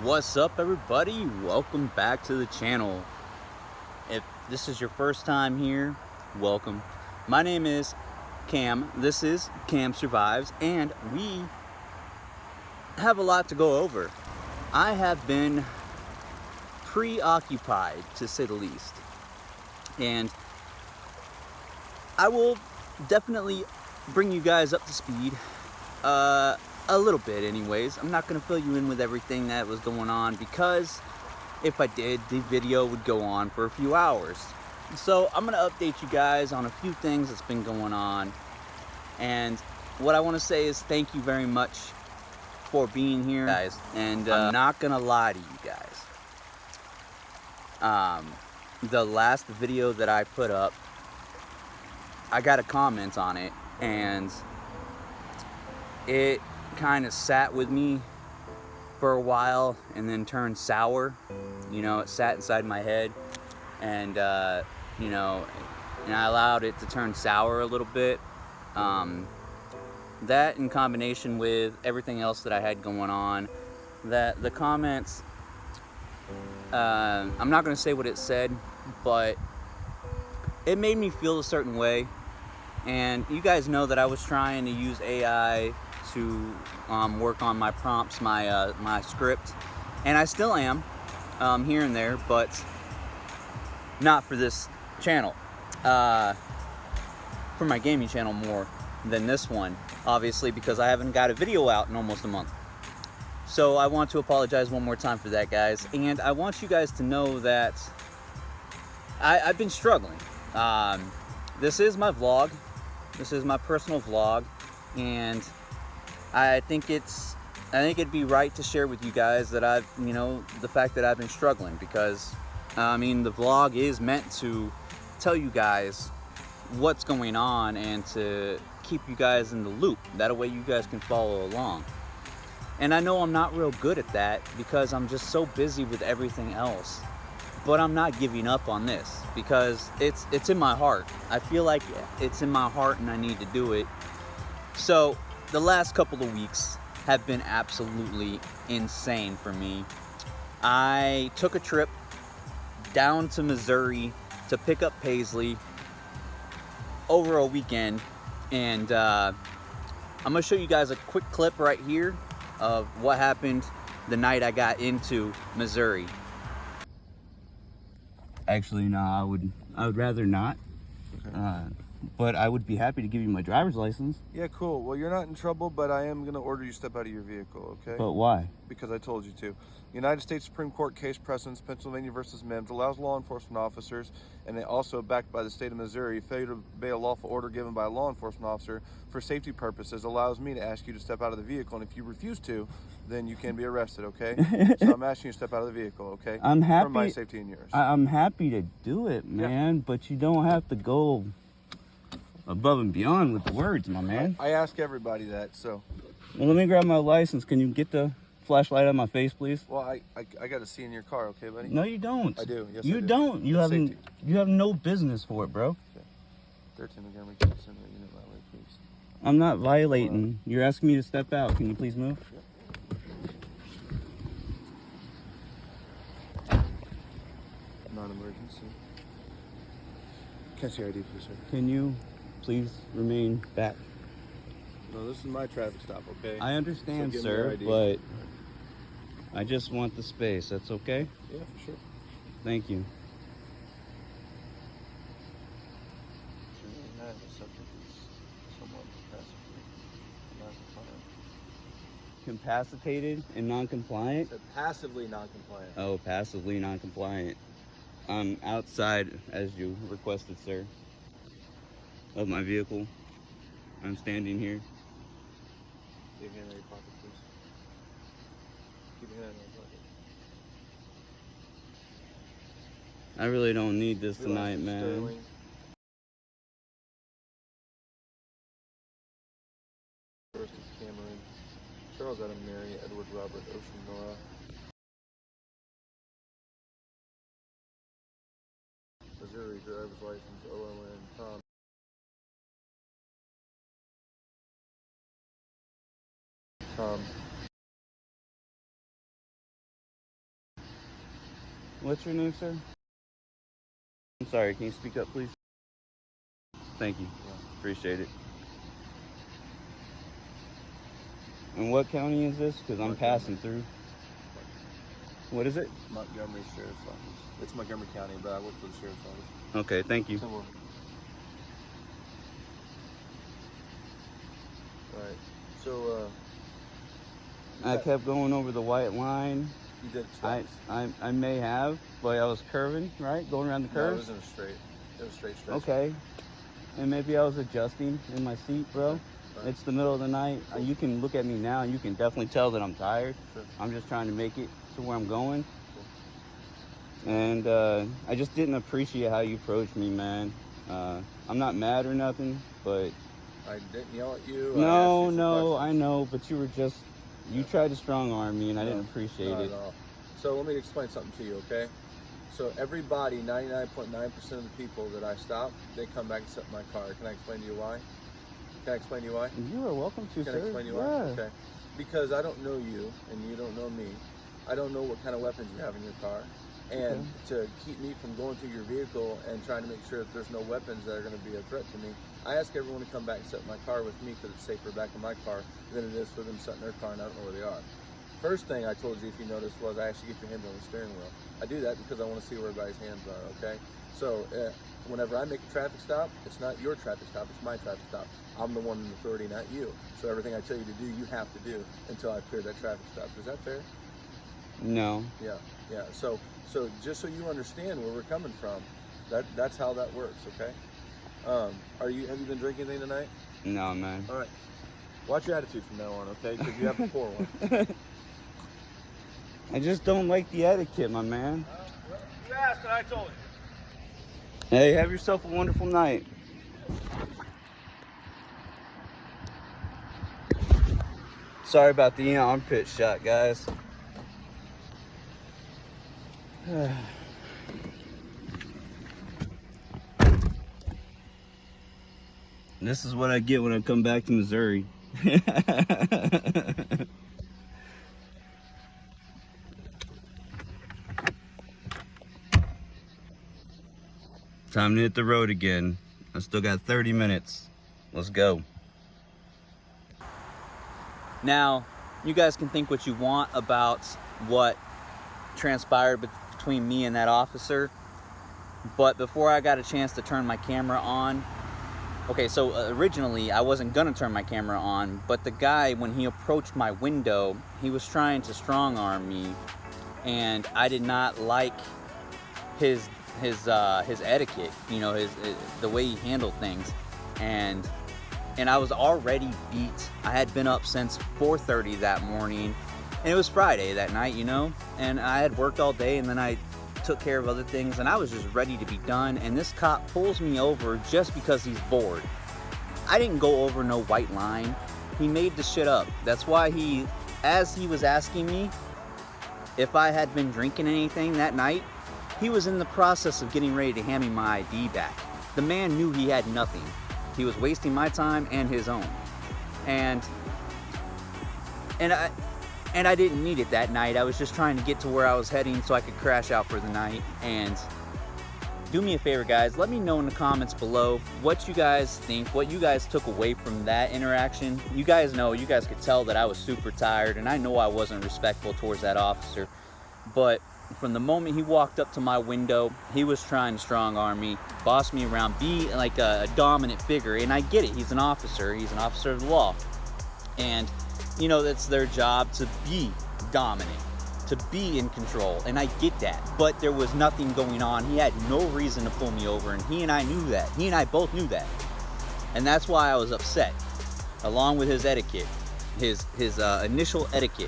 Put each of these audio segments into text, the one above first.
What's up, everybody? Welcome back to the channel. If this is your first time here, welcome. My name is Cam. This is Cam Survives, and we have a lot to go over. I have been preoccupied, to say the least, and I will definitely bring you guys up to speed a little bit anyways. I'm not going to fill you in with everything that was going on, because if I did, the video would go on for a few hours. So I'm going to update you guys on a few things that's been going on, and what I want to say is thank you very much for being here, guys. And I'm not going to lie to you guys. The last video that I put up, I got a comment on it, and it kind of sat with me for a while and then turned sour. You know, it sat inside my head, and you know, and I allowed it to turn sour a little bit. That in combination with everything else that I had going on, that the comments, I'm not going to say what it said, but it made me feel a certain way. And you guys know that I was trying to use AI to work on my prompts, my script, and I still am here and there, but not for this channel. For my gaming channel more than this one, obviously, because I haven't got a video out in almost a month. So I want to apologize one more time for that, guys, and I want you guys to know that I've been struggling. This is my vlog. This is my personal vlog, and I think it'd be right to share with you guys that the fact that I've been struggling, because I mean, the vlog is meant to tell you guys what's going on and to keep you guys in the loop. That way you guys can follow along. And I know I'm not real good at that because I'm just so busy with everything else. But I'm not giving up on this because it's in my heart. I feel like it's in my heart and I need to do it. So the last couple of weeks have been absolutely insane for me. I took a trip down to Missouri to pick up Paisley over a weekend, and I'm gonna show you guys a quick clip right here of what happened the night I got into Missouri. Actually, no, I would rather not. Okay. But I would be happy to give you my driver's license. Yeah, cool. Well, you're not in trouble, but I am going to order you to step out of your vehicle, okay? But why? Because I told you to. United States Supreme Court case precedents, Pennsylvania versus Mims, allows law enforcement officers, and also backed by the state of Missouri, failure to obey a lawful order given by a law enforcement officer for safety purposes allows me to ask you to step out of the vehicle, and if you refuse to, then you can be arrested, okay? So I'm asking you to step out of the vehicle, okay? I'm happy. For my safety and yours. I'm happy to do it, man, but you don't have to go above and beyond with the words, my man. I ask everybody that, so. Well, let me grab my license. Can you get the flashlight on my face, please? Well, I got to see in your car, okay, buddy? No, you don't. I do. Yes, you I do. don't. You It's haven't. safety. You have no business for it, bro. Okay. 13 again. We can send the unit that way, please. I'm not violating. You're asking me to step out. Can you please move? Yep. Non-emergency. Can I see your ID, please, sir? Can you please remain back? No, this is my traffic stop, okay? I understand, So sir, but I just want the space. That's okay? Yeah, for sure. Thank you. Incapacitated and non-compliant? Passively non-compliant. Oh, passively non-compliant. I'm outside, as you requested, sir, of my vehicle. I'm standing here. Keep your hand in your pocket, please. Keep your hand in your pocket. I really don't need this tonight, man. Sterling. First is Cameron. Charles Adam Mary, Edward Robert Ocean Nora. Missouri driver's license, OLN, Tom. Tom. What's your name, sir? I'm sorry, can you speak up, please? Thank you. Yeah. Appreciate it. And what county is this? Because I'm passing through. What is it? Montgomery Sheriff's Office. It's Montgomery County, but I work for the Sheriff's Office. Okay, thank you. Alright. So, I kept going over the white line. you did it twice. I may have, but I was curving, right? Going around the curve? No, it wasn't a straight. It was straight. Okay. And maybe I was adjusting in my seat, bro. Right. It's the middle of the night. You can look at me now and you can definitely tell that I'm tired. Sure. I'm just trying to make it to where I'm going. And I just didn't appreciate how you approached me, man. I'm not mad or nothing, but... I didn't yell at you. No, I know, but you tried to strong arm me and I didn't appreciate not it. at all. So let me explain something to you, okay? So everybody, 99.9% of the people that I stop, they come back and sit in my car. Can I explain to you why? Can I explain to you why? You are welcome to, Can sir. I explain to you why? Okay. Because I don't know you and you don't know me. I don't know what kind of weapons you have in your car. And to keep me from going through your vehicle and trying to make sure that there's no weapons that are going to be a threat to me, I ask everyone to come back and sit in my car with me because it's safer back in my car than it is for them sitting in their car and I don't know where they are. First thing I told you, if you noticed, was I actually get your hands on the steering wheel. I do that because I want to see where everybody's hands are, okay? So whenever I make a traffic stop, it's not your traffic stop, it's my traffic stop. I'm the one in authority, not you. So everything I tell you to do, you have to do until I clear that traffic stop. Is that fair? No. Yeah. So just so you understand where we're coming from, that's how that works, okay? Have you been drinking anything tonight? No, man. All right. Watch your attitude from now on, okay? Because you have a poor one. I just don't like the etiquette, my man. You asked and I told you. Hey, have yourself a wonderful night. Sorry about the armpit shot, guys. This is what I get when I come back to Missouri. Time to hit the road again. I still got 30 minutes. Let's go. Now, you guys can think what you want about what transpired between me and that officer, but before I got a chance to turn my camera on, okay, so originally I wasn't gonna turn my camera on, but the guy, when he approached my window, he was trying to strong arm me, and I did not like his etiquette, you know, the way he handled things, and I was already beat. I had been up since 4:30 that morning, and it was Friday that night, you know, and I had worked all day, and then I took care of other things, and I was just ready to be done, and this cop pulls me over just because he's bored. I didn't go over no white line. He made the shit up. That's why as he was asking me if I had been drinking anything that night, he was in the process of getting ready to hand me my ID back. The man knew he had nothing. He was wasting my time and his own. And I didn't need it that night. I was just trying to get to where I was heading so I could crash out for the night. And do me a favor, guys. Let me know in the comments below what you guys think, what you guys took away from that interaction. You guys could tell that I was super tired, and I know I wasn't respectful towards that officer. But from the moment he walked up to my window, he was trying to strong arm me, boss me around, be like a dominant figure. And I get it. He's an officer. He's an officer of the law. And you know, that's their job to be dominant, to be in control, and I get that. But there was nothing going on. He had no reason to pull me over, and he and I knew that. He and I both knew that. And that's why I was upset, along with his etiquette, his initial etiquette.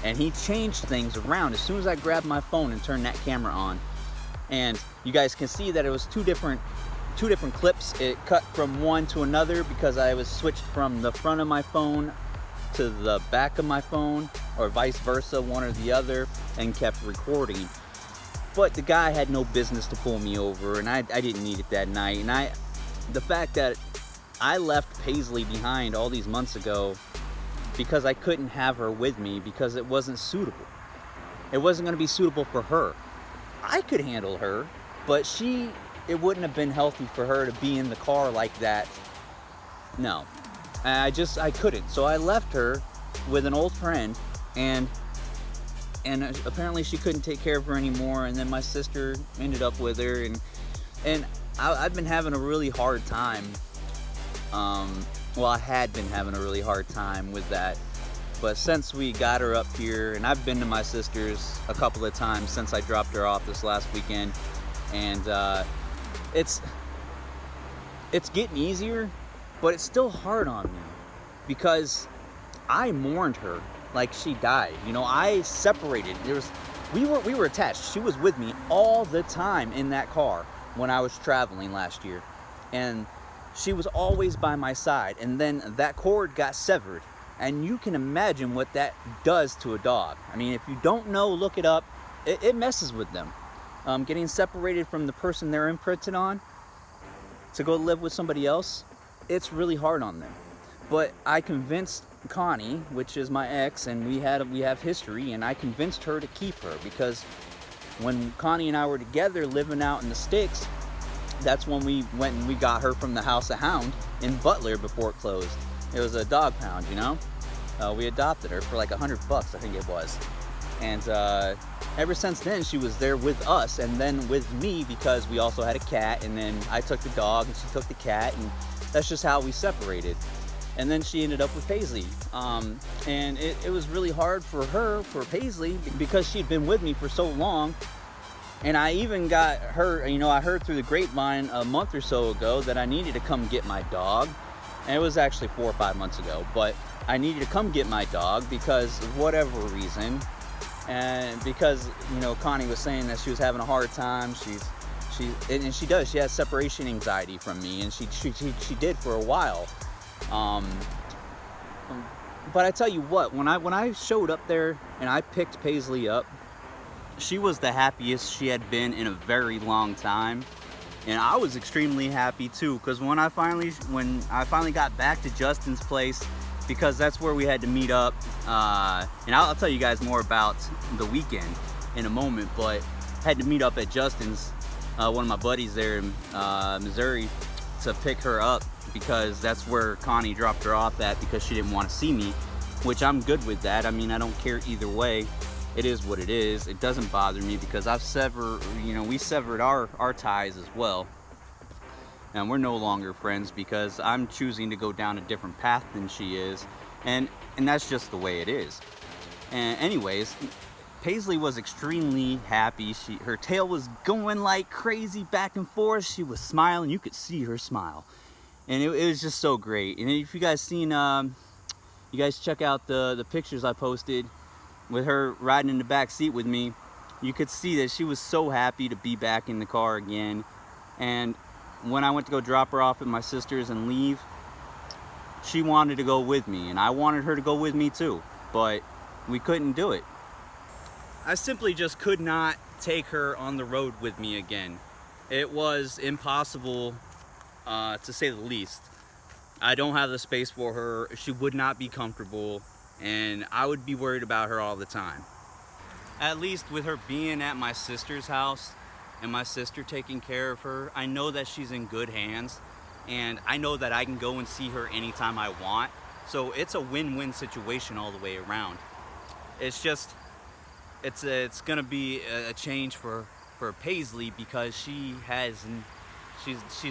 And he changed things around as soon as I grabbed my phone and turned that camera on. And you guys can see that it was two different clips. It cut from one to another because I was switched from the front of my phone to the back of my phone, or vice versa, one or the other, and kept recording. But the guy had no business to pull me over, and I didn't need it that night. And the fact that I left Paisley behind all these months ago because I couldn't have her with me because it wasn't suitable. It wasn't going to be suitable for her. I could handle her, but it wouldn't have been healthy for her to be in the car like that. No, I couldn't. So I left her with an old friend, and apparently she couldn't take care of her anymore. And then my sister ended up with her, and I've been having a really hard time. Well, I had been having a really hard time with that. But since we got her up here, and I've been to my sister's a couple of times since I dropped her off this last weekend, and it's getting easier, but it's still hard on me because I mourned her like she died. You know, I separated. We were attached. She was with me all the time in that car when I was traveling last year, and she was always by my side. And then that cord got severed. And you can imagine what that does to a dog. I mean, if you don't know, look it up. It messes with them. Getting separated from the person they're imprinted on to go live with somebody else, it's really hard on them. But I convinced Connie, which is my ex, and we have history, and I convinced her to keep her because when Connie and I were together living out in the sticks, that's when we went and we got her from the House of Hound in Butler before it closed. It was a dog pound, you know. We adopted her for like $100, I think it was. And ever since then, she was there with us and then with me because we also had a cat. And then I took the dog and she took the cat, and that's just how we separated. And then she ended up with Paisley. And it was really hard for Paisley, because she'd been with me for so long. And I even got her, you know, I heard through the grapevine a month or so ago that I needed to come get my dog. And it was actually 4 or 5 months ago, but I needed to come get my dog because of whatever reason. And because, you know, Connie was saying that she was having a hard time. She has separation anxiety from me, and she did for a while. But I tell you what, when I showed up there and I picked Paisley up, she was the happiest she had been in a very long time. And I was extremely happy too, because when I finally got back to Justin's place, because that's where we had to meet up, and I'll tell you guys more about the weekend in a moment, but had to meet up at Justin's, one of my buddies there in Missouri, to pick her up, because that's where Connie dropped her off at, because she didn't want to see me, which I'm good with that. I mean, I don't care either way. It is what it is. It doesn't bother me because we severed our ties as well. And we're no longer friends because I'm choosing to go down a different path than she is. And that's just the way it is. And anyways, Paisley was extremely happy. Her tail was going like crazy back and forth. She was smiling. You could see her smile. And it was just so great. And if you guys seen, you guys check out the pictures I posted with her riding in the back seat with me, you could see that she was so happy to be back in the car again. And when I went to go drop her off at my sister's and leave, she wanted to go with me, and I wanted her to go with me too, but we couldn't do it. I simply just could not take her on the road with me again. It was impossible, to say the least. I don't have the space for her. She would not be comfortable, and I would be worried about her all the time. At least with her being at my sister's house and my sister taking care of her, I know that she's in good hands, and I know that I can go and see her anytime I want. So it's a win-win situation all the way around. It's just, it's gonna be a change for Paisley, because she's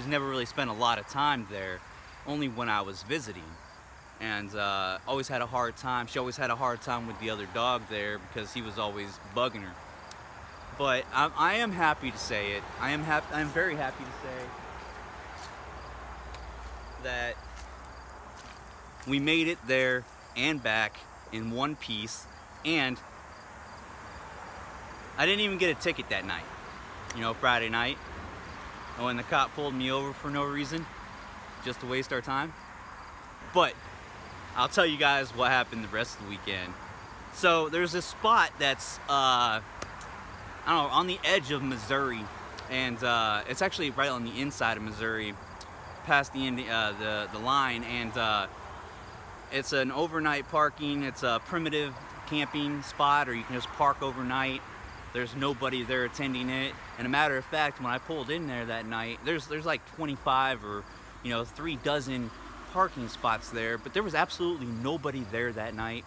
never really spent a lot of time there, only when I was visiting. And always had a hard time. She always had a hard time with the other dog there because he was always bugging her. But I am happy to say it. I'm very happy to say that we made it there and back in one piece. And I didn't even get a ticket that night. You know, Friday night, when the cop pulled me over for no reason, just to waste our time. But I'll tell you guys what happened the rest of the weekend. So there's this spot that's, I don't know, on the edge of Missouri, and it's actually right on the inside of Missouri, past the line, and it's an overnight parking. It's a primitive camping spot, or you can just park overnight. There's nobody there attending it. And a matter of fact, when I pulled in there that night, there's like 25 or 36 parking spots there, but there was absolutely nobody there that night.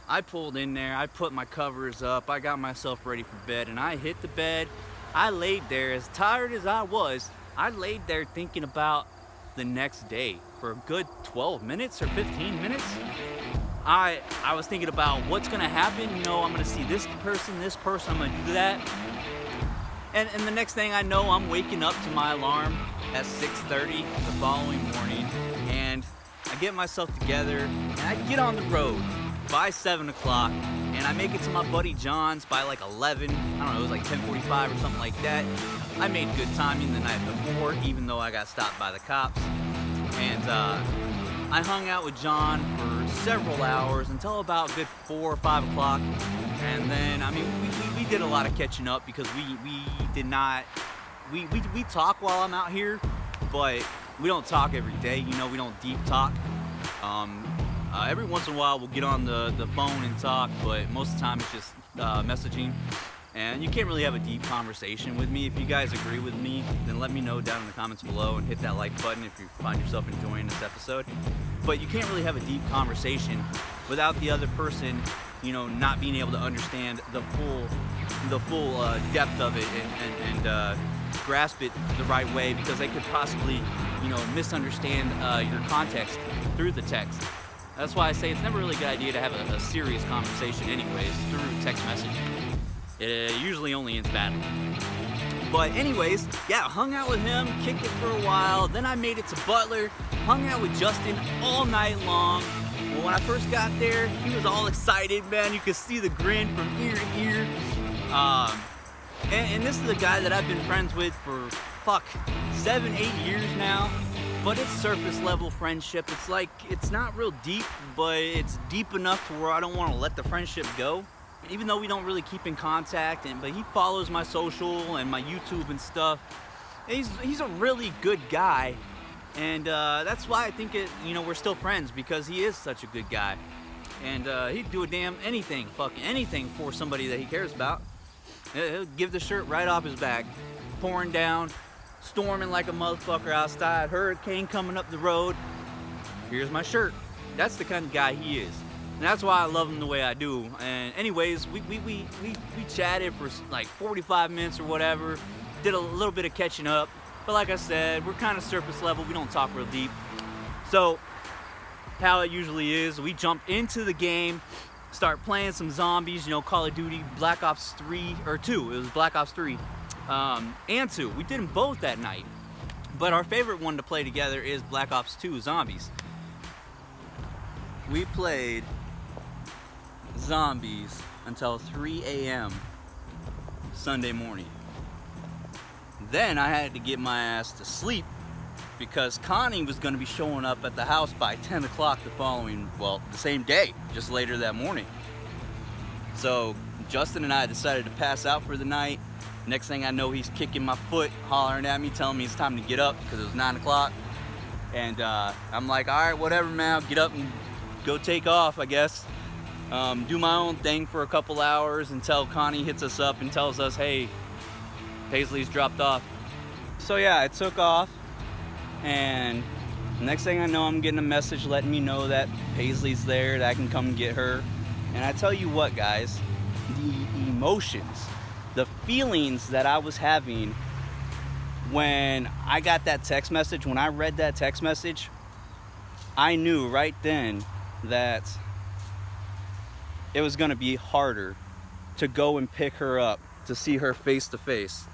I pulled in there, I put my covers up, I got myself ready for bed, and I hit the bed. I laid there, as tired as I was, I laid there thinking about the next day for a good 12 minutes or 15 minutes. I was thinking about what's gonna happen. I'm gonna see this person, I'm gonna do that. And the next thing I know, I'm waking up to my alarm at 6:30 the following morning, and I get myself together and I get on the road by 7 o'clock, and I make it to my buddy John's by like 11. I don't know, it was like 10:45 or something like that. I made good timing the night before, even though I got stopped by the cops. And I hung out with John for several hours until about good 4 or 5 o'clock. And then, we did a lot of catching up because we talk while I'm out here, but we don't talk every day, we don't deep talk. Every once in a while we'll get on the phone and talk, but most of the time it's just messaging. And you can't really have a deep conversation with me. If you guys agree with me, then let me know down in the comments below and hit that like button if you find yourself enjoying this episode. But you can't really have a deep conversation without the other person, not being able to understand the full depth of it and grasp it the right way, because they could possibly, misunderstand your context through the text. That's why I say it's never really a good idea to have a serious conversation anyways through text messaging. It usually only ends badly. But anyways, yeah, hung out with him, kicked it for a while. Then I made it to Butler, hung out with Justin all night long. Well, when I first got there, he was all excited, man. You could see the grin from ear to ear. And this is a guy that I've been friends with for 7-8 years now. But it's surface level friendship. It's not real deep, but it's deep enough to where I don't want to let the friendship go. Even though we don't really keep in contact, but he follows my social and my YouTube and stuff. He's a really good guy, and that's why I think we're still friends, because he is such a good guy, and he'd do anything for somebody that he cares about. He'll give the shirt right off his back. Pouring down, storming like a motherfucker outside, hurricane coming up the road. Here's my shirt. That's the kind of guy he is. And that's why I love him the way I do. And anyways, we chatted for like 45 minutes or whatever. Did a little bit of catching up. But like I said, we're kind of surface level. We don't talk real deep. So how it usually is, we jump into the game, start playing some zombies, Call of Duty, Black Ops 3, or 2. It was Black Ops 3 and 2. We did them both that night. But our favorite one to play together is Black Ops 2 Zombies. We played Zombies until 3 a.m. Sunday morning. Then I had to get my ass to sleep because Connie was going to be showing up at the house by 10 o'clock the same day, just later that morning. So Justin and I decided to pass out for the night. Next thing I know, he's kicking my foot, hollering at me, telling me it's time to get up because it was 9 o'clock. And I'm like, all right, whatever, man, I'll get up and go take off, I guess. Do my own thing for a couple hours until Connie hits us up and tells us, hey, Paisley's dropped off. So yeah, I took off, and next thing I know, I'm getting a message letting me know that Paisley's there, that I can come and get her. And I tell you what, guys, the emotions, the feelings that I was having when I got that text message, when I read that text message, I knew right then that it was going to be harder to go and pick her up, to see her face to face.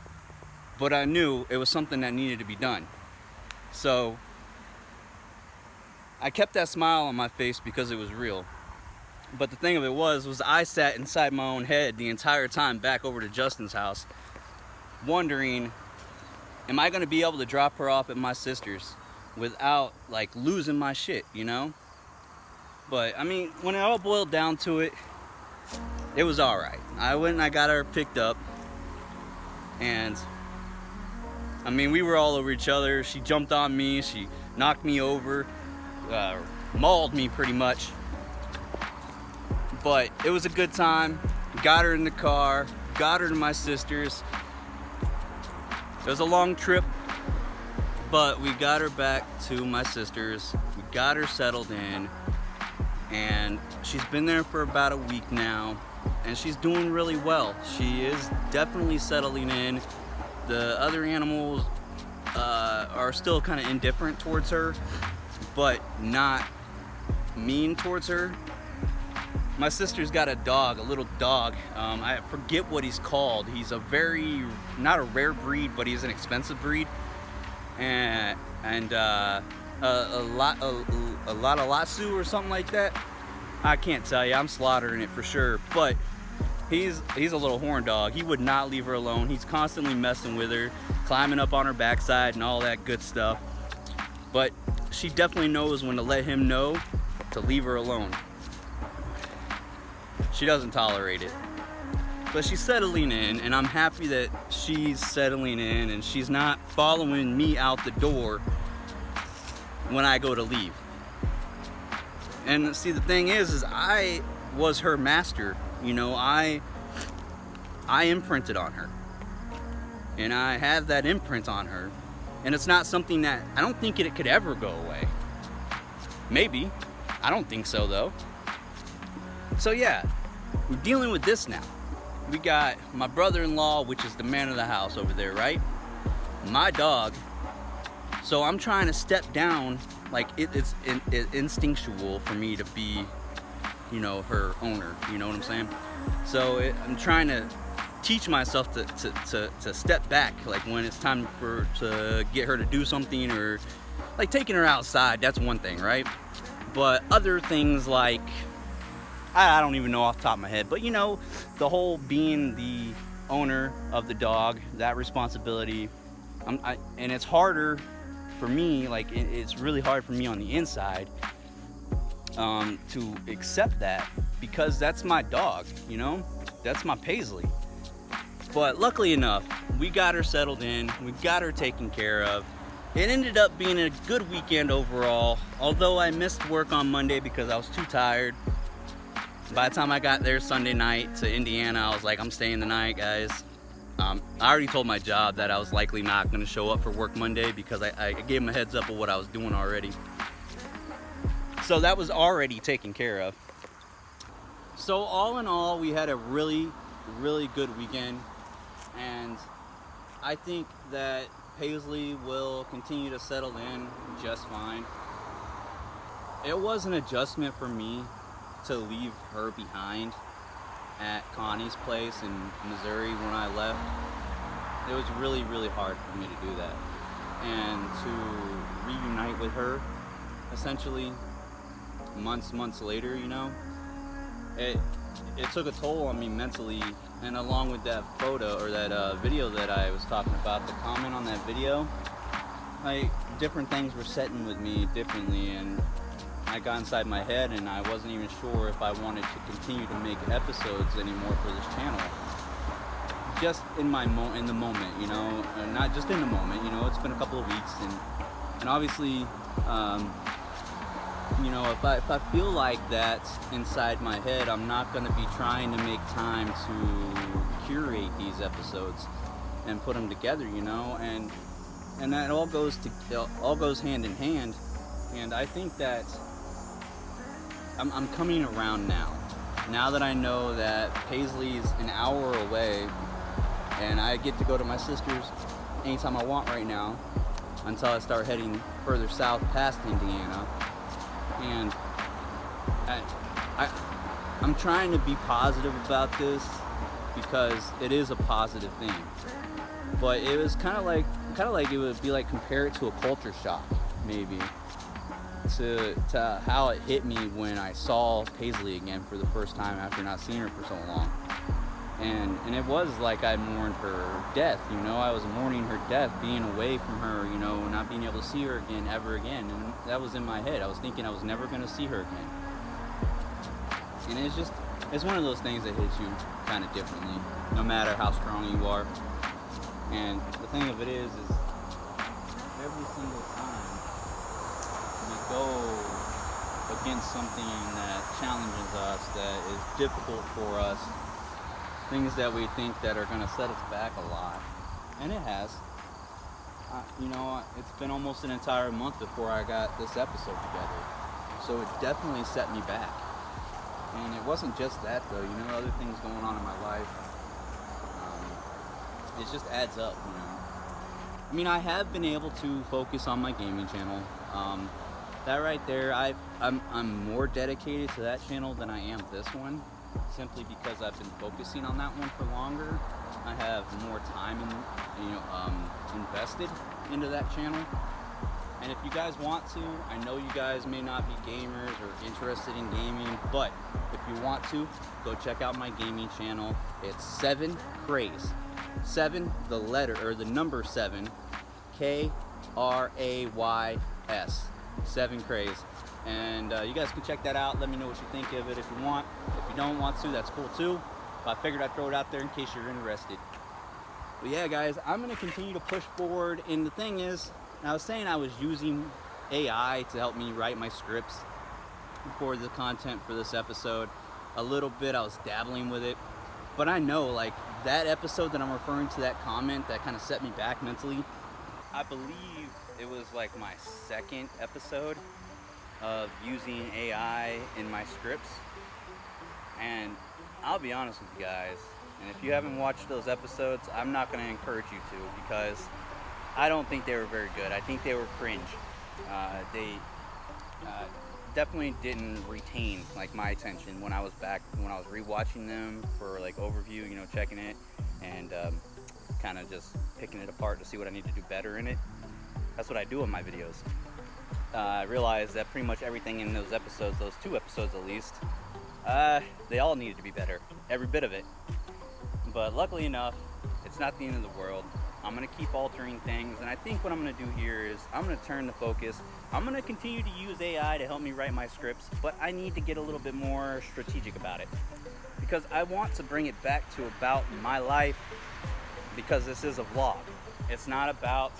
But I knew it was something that needed to be done. So I kept that smile on my face because it was real. But the thing of it was I sat inside my own head the entire time back over to Justin's house, wondering, am I going to be able to drop her off at my sister's without losing my shit, But when it all boiled down to it, it was all right. I went and I got her picked up, and we were all over each other. She jumped on me, she knocked me over, mauled me pretty much. But it was a good time. Got her in the car, got her to my sister's. It was a long trip, but we got her back to my sister's. We got her settled in, and she's been there for about a week now, and she's doing really well. She is definitely settling in. The other animals are still kind of indifferent towards her, but not mean towards her. My sister's got a dog, a little dog. I forget what he's called. He's not a rare breed, but he's an expensive breed. And a lot of Latsu or something like that. I can't tell you. I'm slaughtering it for sure. But he's a little horn dog. He would not leave her alone. He's constantly messing with her, climbing up on her backside and all that good stuff. But she definitely knows when to let him know to leave her alone. She doesn't tolerate it. But she's settling in, and I'm happy that she's settling in and she's not following me out the door when I go to leave. And see, the thing is I was her master. You know, I imprinted on her. And I have that imprint on her. And it's not something that, I don't think it could ever go away. Maybe. I don't think so, though. So yeah, we're dealing with this now. We got my brother-in-law, which is the man of the house over there, right? My dog. So I'm trying to step down, like it's instinctual for me to be, you know, her owner. You know what I'm saying? So I'm trying to teach myself to step back, like when it's time to get her to do something, or like taking her outside. That's one thing, right? But other things like, I don't even know off the top of my head, but you know, the whole being the owner of the dog, that responsibility, and it's harder for me, like it's really hard for me on the inside to accept that, because that's my dog, you know, that's my Paisley. But luckily enough, we got her settled in, we got her taken care of. It ended up being a good weekend overall, although I missed work on Monday because I was too tired. By the time I got there Sunday night to Indiana, I was like, I'm staying the night, guys. I already told my job that I was likely not going to show up for work Monday because I gave them a heads up of what I was doing already. So that was already taken care of. So all in all, we had a really, really good weekend. And I think that Paisley will continue to settle in just fine. It was an adjustment for me to leave her behind at Connie's place in Missouri when I left. It was really, really hard for me to do that. And to reunite with her, essentially, months later, you know, it took a toll on me mentally. And along with that photo, or that video that I was talking about, the comment on that video, like, different things were setting with me differently, and I got inside my head, and I wasn't even sure if I wanted to continue to make episodes anymore for this channel. Just in the moment, you know, not just in the moment. You know, it's been a couple of weeks, and obviously, you know, if I feel like that's inside my head, I'm not going to be trying to make time to curate these episodes and put them together, you know, and that all goes hand in hand. And I think that I'm coming around now that I know that Paisley's an hour away, and I get to go to my sister's anytime I want right now until I start heading further south past Indiana. And I'm trying to be positive about this because it is a positive thing. But it was kind of like it would be like, compare it to a culture shock, maybe, to how it hit me when I saw Paisley again for the first time after not seeing her for so long. And it was like I mourned her death, you know. I was mourning her death, being away from her, you know, not being able to see her again, ever again. And that was in my head. I was thinking I was never going to see her again. And it's one of those things that hits you kind of differently, no matter how strong you are. And the thing of it is every single time we go against something that challenges us, that is difficult for us, things that we think that are going to set us back a lot, and it has. You know, it's been almost an entire month before I got this episode together, so it definitely set me back. And it wasn't just that though, you know, other things going on in my life. It just adds up, you know. I mean, I have been able to focus on my gaming channel. That right there, I'm more dedicated to that channel than I am this one, simply because I've been focusing on that one for longer. I have more time invested into that channel. And if you guys want to, I know you guys may not be gamers or interested in gaming, but if you want to, go check out my gaming channel. It's 7 Craze. 7, the letter, or the number 7, Krays. 7 Craze. And you guys can check that out. Let me know what you think of it if you want. If you don't want to, that's cool too. But I figured I'd throw it out there in case you're interested. But yeah, guys, I'm going to continue to push forward. And the thing is, I was saying I was using AI to help me write my scripts for the content for this episode. A little bit, I was dabbling with it. But I know, like, that episode that I'm referring to, that comment that kind of set me back mentally, I believe it was like my second episode of using AI in my scripts. And I'll be honest with you guys, and if you haven't watched those episodes, I'm not going to encourage you to, because I don't think they were very good. I think they were cringe. They definitely didn't retain like my attention when I was rewatching them for like overview, you know, checking it and kind of just picking it apart to see what I need to do better in it. That's what I do in my videos. I realized that pretty much everything in those episodes, those 2 episodes at least, they all needed to be better, every bit of it. But luckily enough, it's not the end of the world. I'm going to keep altering things, and I think what I'm going to do here is I'm going to turn the focus. I'm going to continue to use AI to help me write my scripts, but I need to get a little bit more strategic about it, because I want to bring it back to about my life, because this is a vlog. It's not about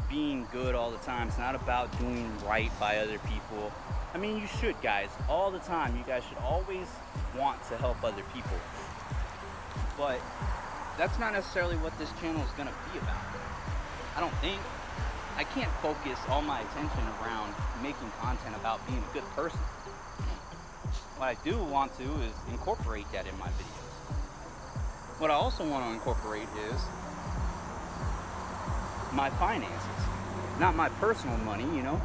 being good all the time. It's not about doing right by other people. I mean, you should, guys, all the time. You guys should always want to help other people, but that's not necessarily what this channel is going to be about. I don't think. I can't focus all my attention around making content about being a good person. What I do want to is incorporate that in my videos. What I also want to incorporate is my finances. Not my personal money, you know,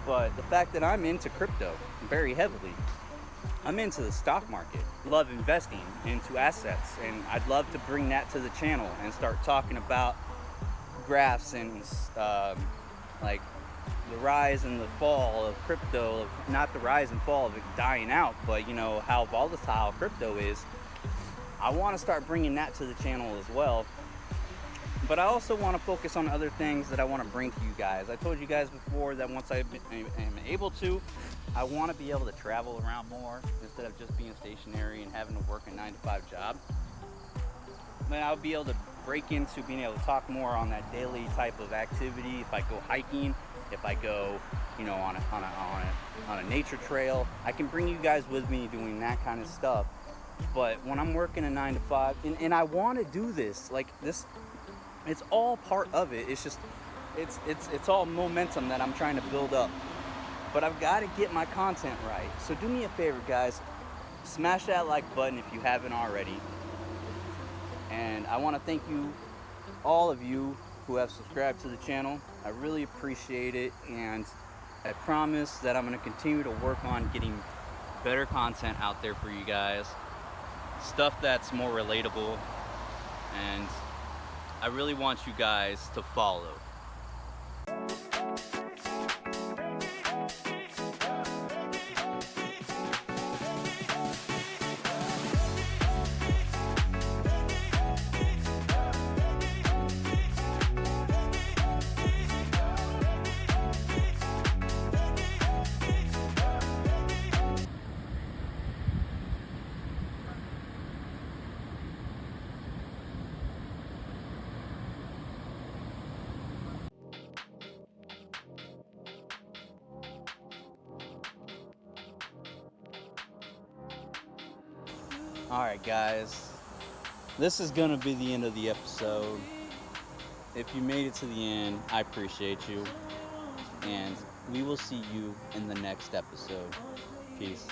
but the fact that I'm into crypto very heavily. I'm into the stock market, love investing into assets, and I'd love to bring that to the channel and start talking about graphs and like the rise and the fall of crypto, not the rise and fall of it dying out, but you know how volatile crypto is. I want to start bringing that to the channel as well. But I also want to focus on other things that I want to bring to you guys. I told you guys before that once I am able to, I want to be able to travel around more instead of just being stationary and having to work a 9-to-5 job. Then I'll be able to break into being able to talk more on that daily type of activity. If I go hiking, if I go, you know, on a nature trail, I can bring you guys with me doing that kind of stuff. But when I'm working a 9-to-5, and I want to do this, like this, it's all part of it. It's just, it's all momentum that I'm trying to build up. But I've got to get my content right. So do me a favor, guys. Smash that like button if you haven't already. And I want to thank you, all of you who have subscribed to the channel. I really appreciate it. And I promise that I'm going to continue to work on getting better content out there for you guys. Stuff that's more relatable. And I really want you guys to follow. Alright, guys. This is going to be the end of the episode. If you made it to the end, I appreciate you. And we will see you in the next episode. Peace.